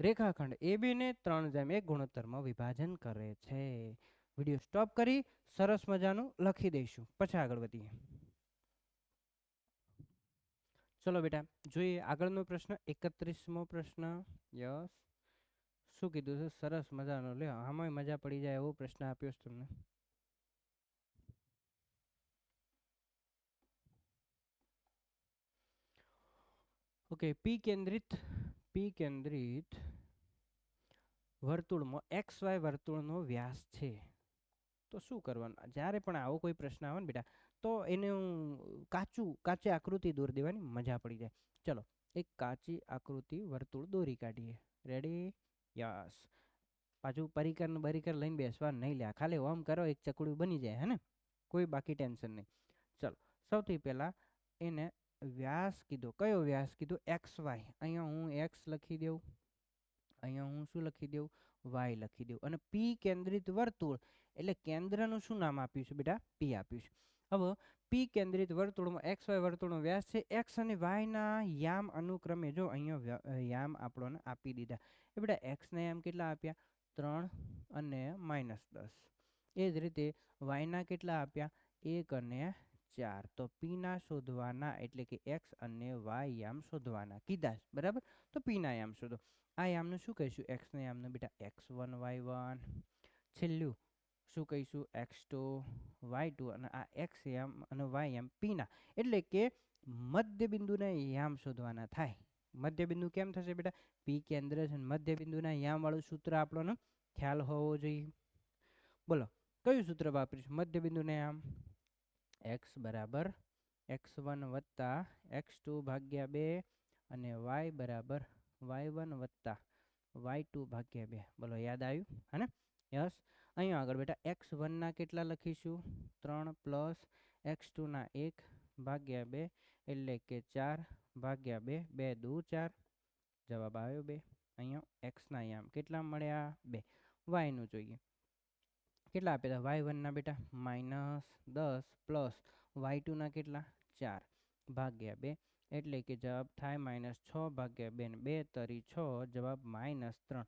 Speaker 1: રેખાખંડ AB ને 3:1 ગુણોત્તરમાં વિભાજન કરે છે. વિડીયો સ્ટોપ કરી સરસ મજાનું લખી દઈશું, પછી આગળ વધીએ. ચલો બેટા જોઈએ આગળનો પ્રશ્ન. 31મો પ્રશ્ન. યસ, શું કીધું છે? સરસ મજાનો. લે, આમાં મજા પડી જાય એવો પ્રશ્ન આપ્યો છે તમને. ઓકે, પી કેન્દ્રિત વર્તુળમાં XY વર્તુળનો વ્યાસ છે. તો શું કરવાનું? જ્યારે પણ આવો કોઈ પ્રશ્ન આવે ને બેટા, તો એને કાચી આકૃતિ દોરી દેવાની, મજા પડી જાય. ચલો એક કાચી આકૃતિ વર્તુળ દોરી કાઢીએ. રેડી? યસ. પાછું પરિકર લઈને બેસવા નહીં લે, ખાલી ઓમ કરો એક ચકડું બની જાય, હે ને? કોઈ બાકી ટેન્શન નહીં. ચલો સૌથી પહેલાં એને વ્યાસ કીધો. કયો વ્યાસ કીધો? X Y. અહીંયા હું એક્સ લખી દઉં, અહીંયા હું શું લખી દઉં? વાય લખી દઉં. અને પી કેન્દ્રિત વર્તુળ એટલે કેન્દ્રનું શું નામ આપ્યું છે બેટા? પી આપ્યું છે. હવે પી કેન્દ્રિત વર્તુળમાં એક્સ વાય વર્તુળનો વ્યાસ છે એક્સ અને વાયના યામ અનુક્રમે, જો અહીંયા યામ આપણને આપી દીધા. એ બેટા એક્સના યામ કેટલા આપ્યા? 3 અને -10. એ જ રીતે વાયના કેટલા આપ્યા? 1 અને 4. તો પીના શોધવાના એટલે કે એક્સ અને વાય યામ શોધવાના કીધા, બરાબર? તો પીના યામ શોધો. આ યામનું શું કહીશું? એક્સના યામનું બેટા x1 y1. છેલ્લું શું કહીશું? x2 y2. અને આ એક્સ યામ અને વાય યામ પીના એટલે કે મધ્યબિંદુના યામ શોધવાના થાય. મધ્યબિંદુ કેમ થશે બેટા? પી કેન્દ્ર છે, મધ્યબિંદુના યામવાળું સૂત્ર આપણને ખ્યાલ હોવો જોઈએ. બોલો કયું સૂત્ર વાપરીશું મધ્યબિંદુના યામ? x બરાબર x1 વત્તા x2 ભાગ્યા 2 અને y બરાબર y1 વત્તા y2 ભાગ્યા 2. બોલો યાદ આવ્યું, હે ને? યસ. અહીંયા આગળ બેટા x1 ના કેટલા લખીશું? 3 પ્લસ x2 ના 1 ભાગ્યા 2 એટલે કે 4 ભાગ્યા 2. 2 દુ 4, જવાબ આવ્યો 2. અહીંયા એક્સના યામ કેટલા મળ્યા? 2. વાયનું જોઈએ, કેટલા આપ્યા હતા? y1 ના બેટા -10 પ્લસ y2 ના કેટલા? 4 ભાગ્યા 2 એટલે કે જવાબ થાય -6 ભાગ્યા 2 ને 2 તરી 6, જવાબ -3.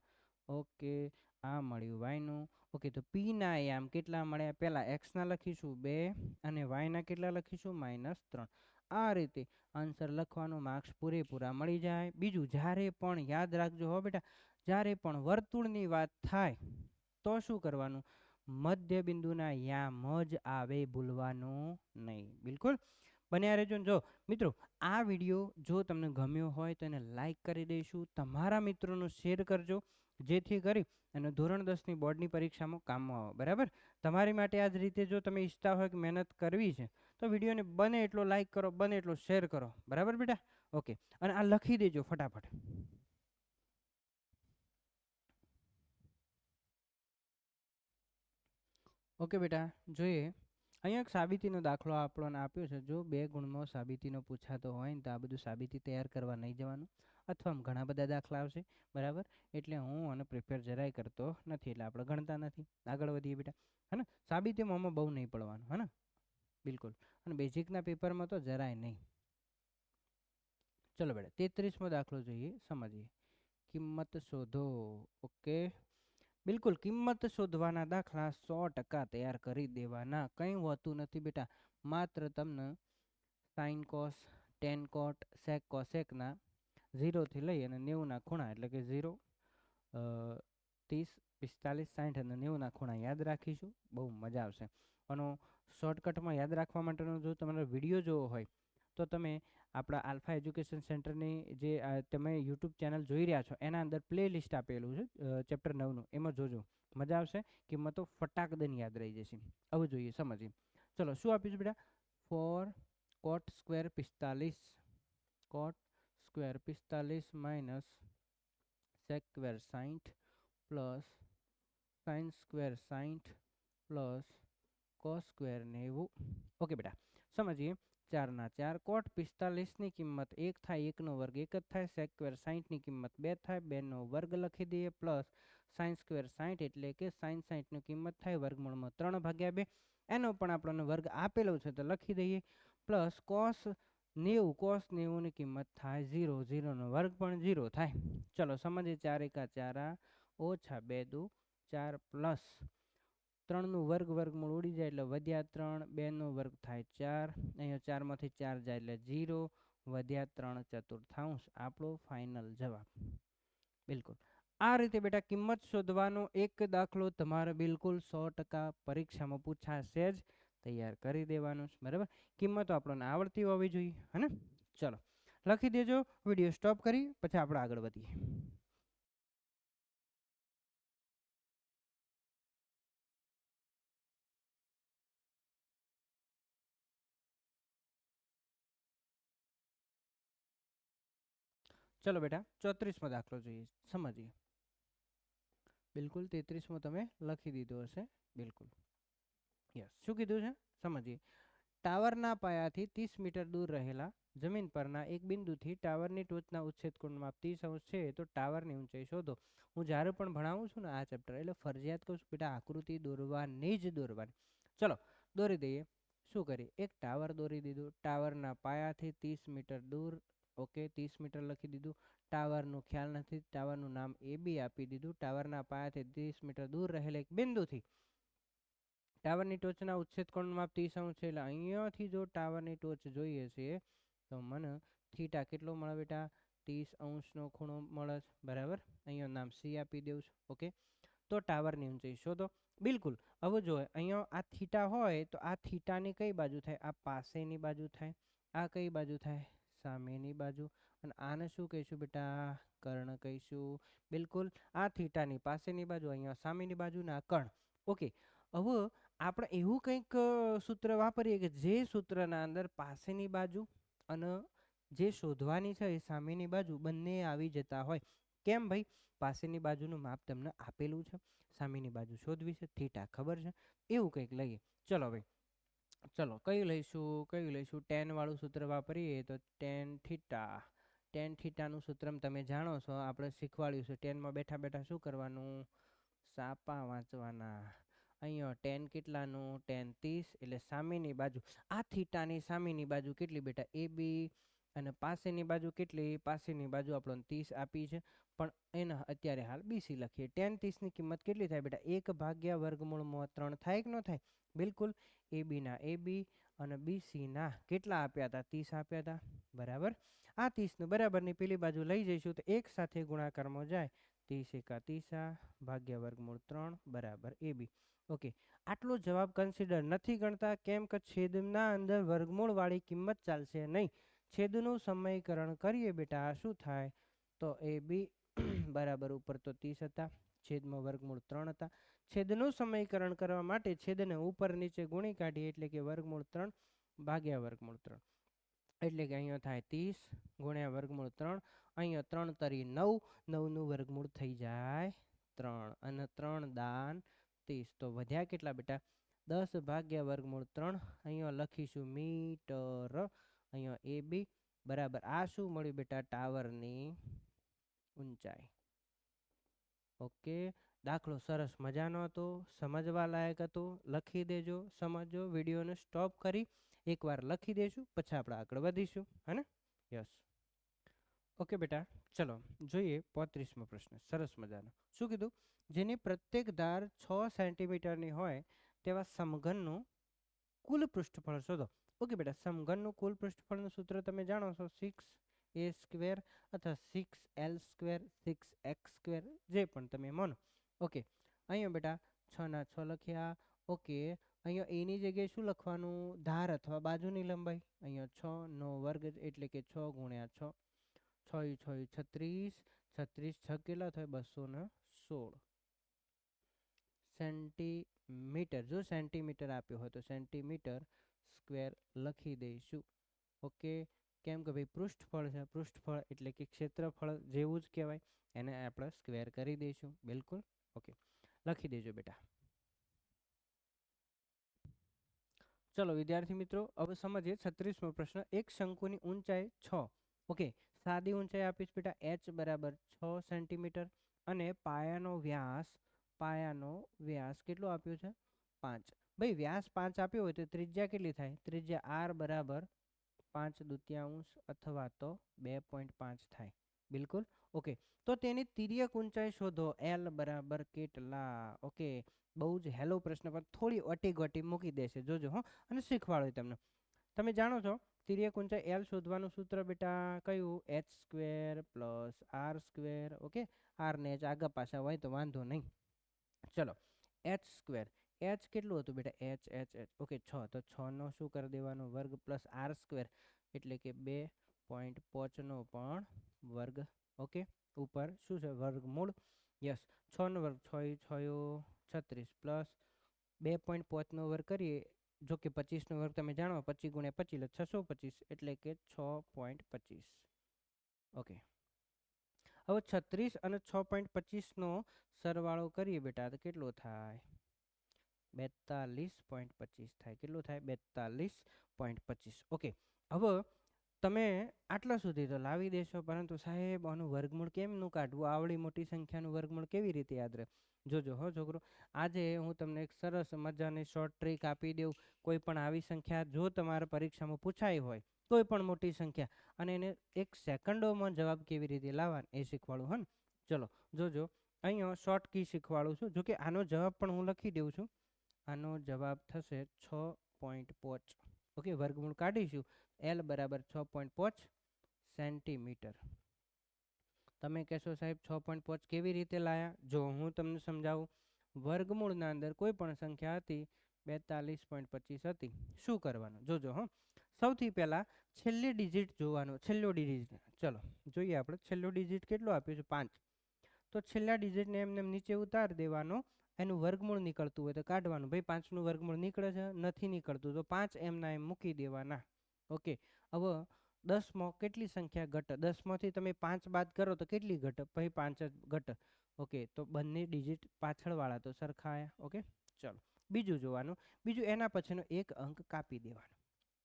Speaker 1: ઓકે, આ મળ્યું વાયનું. ઓકે, તો પી ના યામ કેટલા મળ્યા? પહેલાં એક્સના લખીશું 2 અને વાયના કેટલા લખીશું? -3. આ રીતે આન્સર લખવાનો, માર્ક્સ પૂરેપૂરા મળી જાય. બીજું, જ્યારે પણ યાદ રાખજો હો બેટા, જ્યારે પણ વર્તુળની વાત થાય તો શું કરવાનું? મધ્યબિંદુના યામ જ આવે, ભૂલવાનું નહીં. બિલકુલ બન્યા રહેજો. જો મિત્રો આ વિડીયો જો તમને ગમ્યો હોય તો એને લાઈક કરી દઈશું, તમારા મિત્રોનો શેર કરજો, જેથી કરી અને ધોરણ 10ની બોર્ડની પરીક્ષામાં કામમાં આવે, બરાબર? તમારી માટે આ જ રીતે જો તમે ઈચ્છતા હોય કે મહેનત કરવી છે તો વિડીયોને બને એટલો લાઈક કરો, બને એટલો શેર કરો, બરાબર બેટા? ઓકે, અને આ લખી દેજો ફટાફટ. ઓકે બેટા, જોઈએ અહીંયા એક સાબિતીનો દાખલો આપણને આપ્યો છે. જો 2 ગુણમાં સાબિતીનો પૂછાતો હોય ને તો આ બધું સાબિતી તૈયાર કરવા નહીં જવાનું, અથવા ઘણા બધા દાખલા આવશે, બરાબર? એટલે હું આને પ્રિપેર જરાય કરતો નથી, એટલે આપણે ગણતા નથી. આગળ વધીએ બેટા, હે ને? સાબિતીમાં આમાં બહુ નહીં પડવાનું, હે ને? બિલકુલ. અને બેઝિકના પેપરમાં તો જરાય નહીં. ચલો બેટા 33મો દાખલો જોઈએ, સમજીએ. કિંમત શોધો. ઓકે, બિલકુલ કિંમત શોધવાના દાખલા 100% તૈયાર કરી દેવાના. કંઈ હોતું નથી બેટા, માત્ર તમને સાઇન કોસ, ટેન કોટ, સેક કોસેકના 0થી લઈ અને 90ના ખૂણા એટલે કે 0, 30, 45, 60 અને 90ના ખૂણા યાદ રાખીશું. બહુ મજા આવશે. અને શોર્ટકટમાં યાદ રાખવા માટેનો જો તમારો વિડીયો જોવો હોય તો તમે આપણા આલ્ફા એજ્યુકેશન સેન્ટરની જે તમે યુટ્યુબ ચેનલ જોઈ રહ્યા છો એના અંદર પ્લે લિસ્ટ આપેલું છે ચેપ્ટર 9નું, એમાં જોજો, મજા આવશે. કિંમતો ફટાકદન યાદ રહી જશે. હવે જોઈએ, સમજીએ. ચલો શું આપ્યું છે બેટા? 4 કોટ સ્ક્વેર 45, કોટ સ્ક્વેર 45 માઇનસ સેક સ્ક્વેર 60 plus sine square 60 plus cos square 90. Okay બેટા, સમજીએ. 4 ના 4, કોટ 45ની કિંમત 1 થાય, 1નો વર્ગ 1 જ થાય. સેક સ્ક્વેર 60ની કિંમત 2 થાય, 2નો વર્ગ લખી દઈએ. પ્લસ સાઇન સ્ક્વેર 60 એટલે કે સાઇન 60ની કિંમત થાય વર્ગમૂળમાં 3 ભાગ્યા 2. એનો પણ આપણને વર્ગ આપેલો છે તો લખી દઈએ. પ્લસ કોસ 90, કોસ 90ની કિંમત થાય 0, 0નો વર્ગ પણ 0 થાય. ચલો સમજીએ. 4 એકા 4 ઓછા 2 દુ 4 પ્લસ 3નું વર્ગ વર્ગમૂળ ઉડી જાય એટલે વધ્યા 3, 2નો વર્ગ થાય 4, અહીંયા 4માંથી 4 જાય એટલે 0, વધ્યા 3 ચતુર્થાંશ, આપણો ફાઇનલ જવાબ. બિલકુલ આ રીતે બેટા કિંમત શોધવાનો એક દાખલો તમારે બિલકુલ 100% પરીક્ષામાં પૂછાશે જ, તૈયાર કરી દેવાનું છે, બરાબર? કિંમતો આપણને આવડતી હોવી જોઈએ, હે ને? ચલો લખી દેજો. વિડીયો સ્ટોપ કરી પછી આપણે આગળ વધીએ. ચલો બેટા 34મો દાખલો જોઈએ, સમજીએ. બિલકુલ 33મો તમે લખી દીધો હશે. બિલકુલ યસ. શું કીધું છે સમજીએ. ટાવરના પાયાથી 30 મીટર દૂર રહેલા જમીન પરના એક બિંદુથી ટાવરની ટોચના ઉચ્છેદ કોણ માપ 30° છે, તો ટાવરની ઊંચાઈ શોધો. હું જ્યારે પણ ભણાવું છું ને આ ચેપ્ટર, એટલે ફરજિયાત કહું છું બેટા આકૃતિ દોરવાની જ દોરવાની. ચલો દોરી દઈએ. શું કરીએ, એક ટાવર દોરી દીધું. ટાવરના પાયાથી 30 મીટર દૂર, ઓકે 30 મીટર લખી દીધું. ટાવરનું ખ્યાલ નથી, ટાવરનું નામ AB આપી દીધું. ટાવરના પાયાથી 30 મીટર દૂર રહેલા એક બિંદુથી ટાવરની ટોચના ઉચ્છેદ કોણ માપ 30° છે, એટલે અહીંયાથી જો ટાવરની ટોચ જોઈએ છે તો મને થીટા કેટલો મળે બેટા, 30° ખૂણો મળે છે, બરાબર. અહીંયા નામ C આપી દઉં છું, ઓકે. તો ટાવરની ઊંચાઈ શોધો. બિલકુલ. હવે જો અહીંયા આ થીટા હોય તો આ થીટાની કઈ બાજુ થાય, આ પાસેની બાજુ થાય. આ કઈ બાજુ થાય, સામેની બાજુ. અને આને શું કહીશું બેટા, કર્ણ કહીશું. બિલકુલ. આ થીટાની પાસેની બાજુ, અહીંયા સામેની બાજુ, ને આ કર્ણ, ઓકે. હવે આપણે એવું કંઈક સૂત્ર વાપરીએ કે જે સૂત્રના અંદર પાસેની બાજુ અને જે શોધવાની છે એ સામેની બાજુ બંને આવી જતા હોય. કેમ ભાઈ, પાસેની બાજુનું માપ તમને આપેલું છે, સામેની બાજુ શોધવી છે, થીટા ખબર છે, એવું કંઈક લઈએ. ચલો ભાઈ, ચલો કયું લઈશું, ટેન વાળું સૂત્ર વાપરીએ તો ટેન થીટા. ટેન થીટાનું સૂત્ર તમે જાણો છો, આપણે શીખવાડ્યું છે. ટેનમાં બેઠા બેઠા શું કરવાનું, સાપા વાંચવાના. અહીંયા ટેન કેટલાનું, ટેન 30, એટલે સામેની બાજુ, આ થીટાની સામેની બાજુ કેટલી બેટા, AB, અને પાસેની બાજુ કેટલી, પાસેની બાજુ આપણને 30 આપી છે, પણ એના અત્યારે હાલ BC લખીએ. ટેન 30ની કિંમત કેટલી થાય બેટા, 1/√3 થાય કે ન થાય. બિલકુલ. AB ના AB અને BC ના કેટલા આપ્યા હતા, 30 આપ્યા હતા, બરાબર. આ 30નું બરાબરની પેલી બાજુ લઈ જઈશું તો એક સાથે ગુણાકારમાં જાય. 30 એકા 30 /√3 બરાબર AB. ઓકે. આટલો જવાબ કન્સિડર નથી ગણતા, કેમ કે છેદના અંદર વર્ગમૂળ વાળી કિંમત ચાલશે નહીં. છેદનું સમીકરણ કરીએ બેટા, શું થાય, તો AB બરાબર ઉપર તો 30 હતા, છેદમાં વર્ગમૂળ 3 હતા. છેદનું સમીકરણ કરવા માટે છેદને ઉપર નીચે ગુણી કાઢીએ, એટલે કે √3 ભાગ્યા √3, એટલે કે અહીંયા થાય 30 ગુણ્યા √3. અહીંયા 3 તરી 9, 9નું વર્ગમૂળ થઈ જાય 3, અને 3 દાન 30. તો વધ્યા કેટલા બેટા, 10 ભાગ્યા √3. અહીંયા લખીશું મીટર. અહીંયા AB બરાબર, આ શું મળ્યું બેટા, ટાવરની ઊંચાઈ. ઓકે. દાખલો સરસ મજાનો હતો, સમજવા લાયક હતો. લખી દેજો, સમજો. વિડીયોને સ્ટોપ કરી એકવાર લખી દેશું, પછી આપણે આગળ વધીશું, હે ને. યસ. ઓકે બેટા, ચલો જોઈએ 35મો પ્રશ્ન. સરસ મજાનો. શું કીધું, જેની પ્રત્યેક ધાર 6 સેન્ટીમીટરની હોય તેવા સમઘનનું કુલ પૃષ્ઠફળ શોધો. ઓકે બેટા, સમઘનનું કુલ પૃષ્ઠફળનું સૂત્ર તમે જાણો છો, 6a² અથવા 6l², 6x², જે પણ તમે માનો. ઓકે. અહીંયા બેટા 6 ના 6 લખ્યા. ઓકે. અહીંયા એની જગ્યાએ શું લખવાનું, ધાર અથવા બાજુની લંબાઈ. અહીંયા 6નો વર્ગ એટલે કે 6 ગુણ્યા 6, 6 6 36, 36 6 કેટલા થાય, 216 સેન્ટીમીટર. જો સેન્ટીમીટર આપ્યો હોય તો સેન્ટીમીટર સ્ક્વેર લખી દઈશું. ઓકે. કેમ કે ભાઈ પૃષ્ઠફળ છે, પૃષ્ઠફળ એટલે કે ક્ષેત્રફળ જેવું જ કહેવાય, એને આપણે સ્ક્વેર કરી દઈશું. બિલકુલ. ઓકે, લખી દેજો બેટા. ચલો વિદ્યાર્થી મિત્રો, હવે સમજીએ 36મો પ્રશ્ન. એક શંકુની ઊંચાઈ 6, ઓકે, સાદી ઊંચાઈ આપીશ બેટા, h બરાબર 6 સેન્ટીમીટર, અને પાયાનો વ્યાસ કેટલો આપ્યો છે, 5. ભાઈ વ્યાસ 5 આપ્યો હોય તો ત્રિજ્યા કેટલી થાય, ત્રિજ્યા r બરાબર 5/2 અથવા તો 2.5 થાય. બિલકુલ. ઓકે. તો તેની તિર્યક ઊંચાઈ શોધો, L બરાબર કેટલા. ઓકે. બહુ જ હેલો પ્રશ્ન, પણ થોડી અટી ગટી મૂકી દેશે, જોજો હો, અને શીખવાડો તમને. તમે જાણો છો તિર્યક ઊંચાઈ L શોધવાનું સૂત્ર બેટા કયું, h² + r². ઓકે. r ને h આગા પાછા હોય તો વાંધો નહીં. ચલો h², h કેટલું હતું બેટા, h. ઓકે 6, તો 6નો શું કરી દેવાનો વર્ગ પ્લસ r², એટલે કે 2.5નો પણ વર્ગ. ઓકે. ઉપર શું છે, વર્ગમૂળ. યસ. 6નો વર્ગ 6 6 36 પ્લસ 2.5નો વર્ગ કરીએ, જો કે 25નો વર્ગ તમે જાણો, 25 ગુણ્યા 25 એટલે 625, એટલે કે 6.25. ઓકે. હવે 36 અને 6.25નો સરવાળો કરીએ બેટા તો કેટલો થાય? 42.25 થાય. કેટલું થાય? 42.25. ઓકે. હવે તમે આટલા સુધી તો લાવી દેશો, પરંતુ સાહેબ આનું વર્ગમૂળ કેમનું કાઢવું? આવડી મોટી સંખ્યાનું વર્ગમૂળ કેવી રીતે યાદ રહે? જોજો હો છોકરો, આજે હું તમને એક સરસ મજાની શોર્ટ ટ્રીક આપી દઉં. કોઈ પણ આવી સંખ્યા જો તમારા પરીક્ષામાં પૂછાઈ હોય, કોઈ પણ મોટી સંખ્યા, અને એને 1 સેકન્ડોમાં જવાબ કેવી રીતે લાવવાનો એ શીખવાડું. હે ને? ચલો જોજો, અહીંયા શોર્ટ કી શીખવાડું છું. જોકે આનો જવાબ પણ હું લખી દઉં છું. આનો જવાબ થશે 6.5. ઓકે, વર્ગમૂળ કાઢીશું. L બરાબર 6.5 સેન્ટીમીટર. તમે કહેશો સાહેબ 6.5 કેવી રીતે લાયા? જો હું તમને સમજાવું. વર્ગમૂળના અંદર કોઈ પણ સંખ્યા હતી, 42.25 હતી. શું કરવાનું? જોજો હો. સૌથી પહેલા છેલ્લી ડિજિટ જોવાનું. છેલ્લો ડિજિટ, ચલો જોઈએ આપણે. છેલ્લો ડિજિટ કેટલો આપ્યો છે? 5. તો છેલ્લા ડિજિટને એમને નીચે ઉતારી દેવાનો. એનું વર્ગમૂળ નીકળતું હોય તો કાઢવાનું. ભાઈ 5નું વર્ગમૂળ નીકળે છે? નથી નીકળતું તો 5 એમના એમ મૂકી દેવાના. ઓકે. હવે 10માં કેટલી સંખ્યા ઘટે? 10માંથી તમે 5 બાદ કરો તો કેટલી ઘટે? ભાઈ 5 જ ઘટે. ઓકે, તો બંને ડિજિટ પાછળવાળા તો સરખા આયા. ઓકે, ચલો બીજું જોવાનું. બીજું એના પછીનો એક અંક કાપી દેવાનો.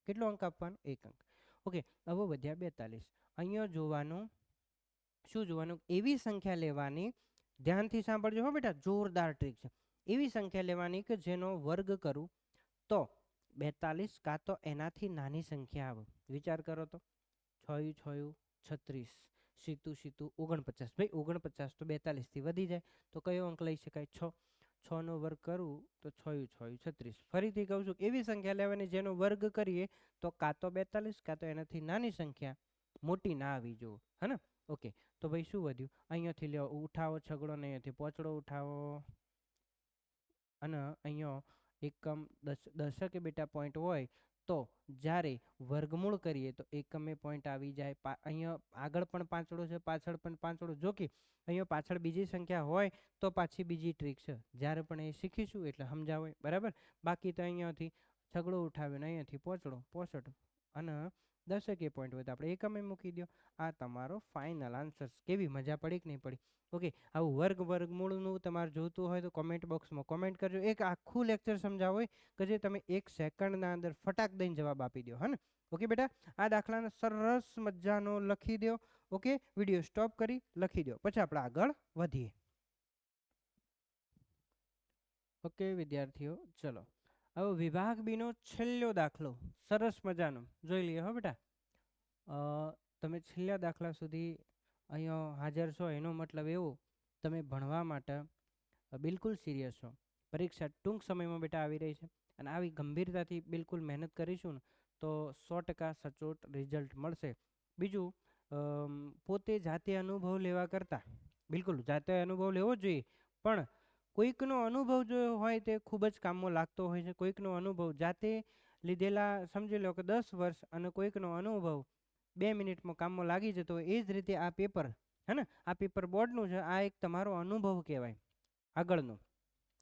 Speaker 1: કેટલો અંક આપવાનો? 1 અંક. ઓકે, હવે વધ્યા 42. અહીંયા જોવાનું, શું જોવાનું? એવી સંખ્યા લેવાની, ધ્યાનથી સાંભળજો હો બેટા, જોરદાર ટ્રીક છે. એવી સંખ્યા લેવાની કે જેનો વર્ગ કરું તો 42 કાં તો એનાથી નાની સંખ્યા આવે. વિચાર કરો તો. 6 6 36, સીતું સીતું 49. ભાઈ 49 તો 42થી વધી જાય, તો કયો અંક લઈ શકાય? 6. 6નો વર્ગ કરું તો 6 6 36. ફરીથી કહું છું, એવી સંખ્યા લેવાની જેનો વર્ગ કરીએ તો કાં તો 42 કાં તો એનાથી નાની સંખ્યા, મોટી ના આવી જુઓ. હે ને? ઓકે, તો ભાઈ શું વધ્યું? અહીંયાથી લ્યો ઉઠાવો છગડો ને, અહીંયાથી પોચડો ઉઠાવો, અને અહીંયા એકમ દશકે બેટા પોઈન્ટ હોય તો જ્યારે વર્ગમૂળ કરીએ તો એકમે પોઈન્ટ આવી જાય. અહીંયા આગળ પણ પાંચડો છે, પાછળ પણ પાંચડો. જો કે અહીંયા પાછળ બીજી સંખ્યા હોય તો પાછી બીજી ટ્રીક છે, જ્યારે પણ એ શીખીશું એટલે સમજાવે. બરાબર? બાકી તો અહીંયાથી છગડો ઉઠાવીને અહીંયાથી પોચડો, પોસઠ, અને દશકે પોઈન્ટ હોય તો આપણે એકમે મૂકી દો. આ તમારો ફાઇનલ આન્સર. કેવી મજા પડી કે નહીં પડી? ઓકે, આવું વર્ગમૂળનું તમારે જોતું હોય તો કોમેન્ટ બોક્સમાં કોમેન્ટ કરજો. એક આખું લેક્ચર સમજાવો હોય કે જે તમે 1 સેકન્ડના અંદર ફટાક દઈને જવાબ આપી દો. હે ને? ઓકે બેટા, આ દાખલાને સરસ મજાનો લખી દો. ઓકે, વિડીયો સ્ટોપ કરી લખી દો, પછી આપણે આગળ વધીએ. ઓકે વિદ્યાર્થીઓ, ચલો હવે વિભાગ બીનો છેલ્લો દાખલો સરસ મજાનો જોઈ લઈએ. હો બેટા, તમે છેલ્લા દાખલા સુધી અહીંયા હાજર છો એનો મતલબ એવો, તમે ભણવા માટે બિલકુલ સિરિયસ છો. પરીક્ષા ટૂંક સમયમાં બેટા આવી રહી છે, અને આવી ગંભીરતાથી બિલકુલ મહેનત કરીશું ને તો 100% સચોટ રિઝલ્ટ મળશે. બીજું, પોતે જાતે અનુભવ લેવા કરતાં, બિલકુલ જાતે અનુભવ લેવો જોઈએ, પણ કોઈકનો અનુભવ જો હોય તે ખૂબ જ કામમાં લાગતો હોય છે. કોઈકનો અનુભવ જાતે લીધેલા, સમજી લો કે 10 વર્ષ, અને કોઈકનો અનુભવ 2 મિનિટમાં કામમાં લાગી જતો હોય. એ જ રીતે આ પેપર, હે ને, આ પેપર બોર્ડનું છે, આ એક તમારો અનુભવ કહેવાય આગળનો.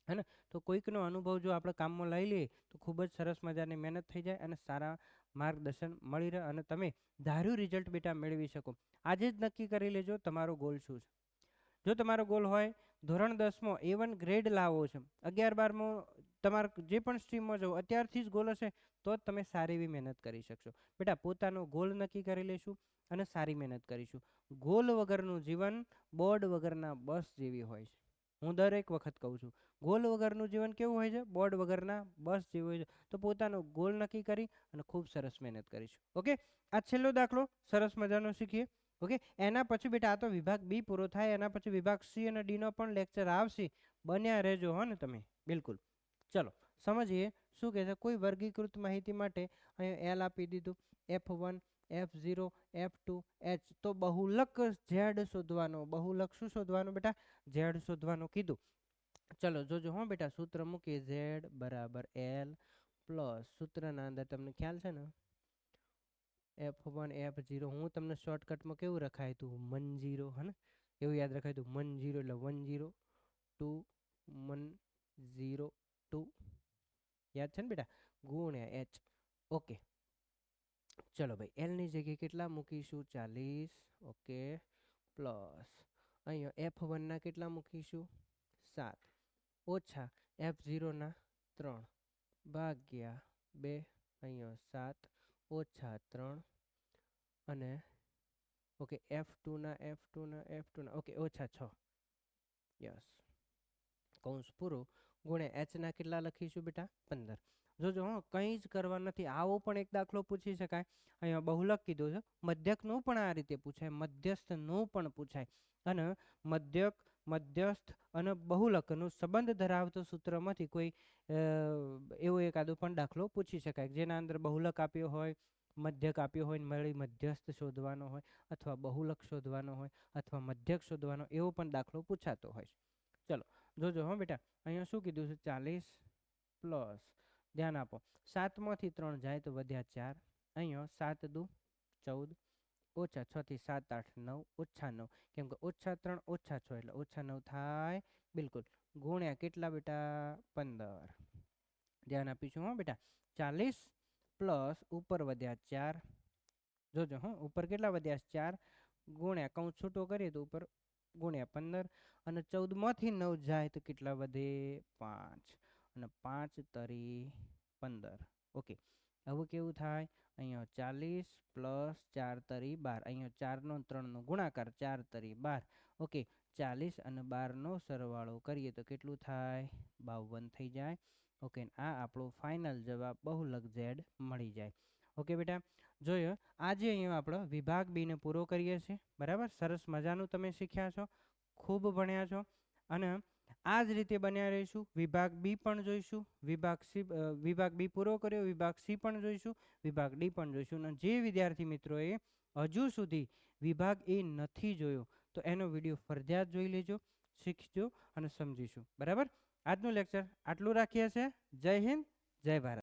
Speaker 1: હે ને? તો કોઈકનો અનુભવ જો આપણે કામમાં લઈ લઈએ તો ખૂબ જ સરસ મજાની મહેનત થઈ જાય અને સારા માર્ગદર્શન મળી રહે, અને તમે ધાર્યું રિઝલ્ટ બેટા મેળવી શકો. આજે જ નક્કી કરી લેજો તમારો ગોલ શું છે. જો તમારો ગોલ હોય ધોરણ 10માં A1 ગ્રેડ લાવવો છે, 11 12માં તમારે જે પણ સ્ટ્રીમમાં જવું, અત્યારથી જ ગોલ હશે તો જ તમે સારી એવી મહેનત કરી શકશો. બેટા પોતાનો ગોલ નક્કી કરી લઈશું અને સારી મહેનત કરીશું. ગોલ વગરનું જીવન બોર્ડ વગરના બસ જેવી હોય છે. હું દરેક વખત કહું છું, ગોલ વગરનું જીવન કેવું હોય છે? બોર્ડ વગરના બસ જેવું હોય છે. તો પોતાનો ગોલ નક્કી કરી અને ખૂબ સરસ મહેનત કરીશું. ઓકે, આ છેલ્લો દાખલો સરસ મજાનો શીખીએ. ઓકે, એના પછી બેટા આ તો વિભાગ બી પૂરો થાય, એના પછી વિભાગ સી અને ડીનો પણ લેક્ચર આવશે. બન્યા રહેજો હો ને તમે, બિલકુલ. ચલો સમજીએ શું કહે છે. કોઈ વર્ગીકૃત માહિતી માટે અહીંયા એલ આપી દીધું, F1 F0 F2 H. તો બહુલક ઝેડ શોધવાનો. બહુલક શું શોધવાનું બેટા? ઝેડ શોધવાનું કીધું. ચલો જોજો હો બેટા, સૂત્ર મૂકીએ. ઝેડ બરાબર L પ્લસ, સૂત્રના અંદર તમને ખ્યાલ છે ને, F1 F0. હું તમને શોર્ટકટમાં કેવું રખાય હતું? 10. હે ને? એવું યાદ રખાય હતું. 10 એટલે 10 2 10 2, યાદ છે ને બેટા? ગુણ્યા H. ઓકે, ચલો ભાઈ, એલની જગ્યાએ કેટલા મૂકીશું? 40. ઓકે, પ્લસ અહીંયા F1ના કેટલા મૂકીશું 7 ઓછા F0ના 3 ભાગ્યા 2 અહીંયા 7 ઓછા 3 અને ઓકે F2ના ઓકે ઓછા 6 યસ કૌંસ પૂરું ગુણ્યા Hના કેટલા લખીશું બેટા 15 જોજો હો કંઈ જ કરવા નથી. આવો પણ એક દાખલો પૂછી શકાય. અહીંયા બહુલક કીધું છે, મધ્યકનું પણ આ રીતે પૂછાય, મધ્યસ્થનું પણ પૂછાય. અને મધ્યક મધ્યસ્થ અને બહુલકનું સંબંધ ધરાવતો સૂત્રમાંથી કોઈ એવો એકાદો પણ દાખલો પૂછી શકાય જેના અંદર બહુલક આપ્યો હોય, મધ્યક આપ્યો હોય, મળી મધ્યસ્થ શોધવાનો હોય અથવા બહુલક શોધવાનો હોય અથવા મધ્યક શોધવાનો એવો પણ દાખલો પૂછાતો હોય. ચલો જોજો હો બેટા, અહીંયા શું કીધું છે 40 પ્લસ ધ્યાન આપો 7માંથી 3 જાય તો વધ્યા 4 અહીંયા 7 દુ 14 ઓછા 6 થી 7 8 9 ઓછા 9 કેમ કે ઓછા 3 ઓછા 6 એટલે ઓછા 9 થાય બિલકુલ ગુણ્યા કેટલા બેટા 15 ધ્યાન આપીશું હો બેટા 40 પ્લસ ઉપર વધ્યા 4 જોજો હો ઉપર કેટલા વધ્યા 4 ગુણ્યા કૌંસ છૂટો કરીએ તો ઉપર ગુણ્યા 15 અને 14માંથી 9 જાય તો કેટલા વધે 5 અને 5 તરી 15 ઓકે હવે કેવું થાય અહીંયા 40 પ્લસ 4 તરી 12 અહીંયા 4 નો 3 નો ગુણાકાર 4 તરી 12 ઓકે 40 અને 12 નો સરવાળો કરીએ તો કેટલું થાય 52 થઈ જાય. ઓકે આ આપણો ફાઇનલ જવાબ બહુલક Z મળી જાય. ઓકે બેટા જોયો આજે અહીંયા આપણો વિભાગ બી ને પૂરો કરીએ છીએ. બરાબર સરસ મજાનું તમે શીખ્યા છો, ખૂબ ભણ્યા છો અને આ જ રીતે બન્યા રહીશું. વિભાગ બી પણ જોઈશું, વિભાગ બી પૂરો કર્યો, વિભાગ સી પણ જોઈશું, વિભાગ ડી પણ જોઈશું. અને જે વિદ્યાર્થી મિત્રોએ હજુ સુધી વિભાગ એ નથી જોયો તો એનો વિડીયો ફરજિયાત જોઈ લેજો, શીખજો અને સમજીશું. બરાબર આજનું લેક્ચર આટલું રાખીએ છીએ. જય હિન્દ, જય ભારત.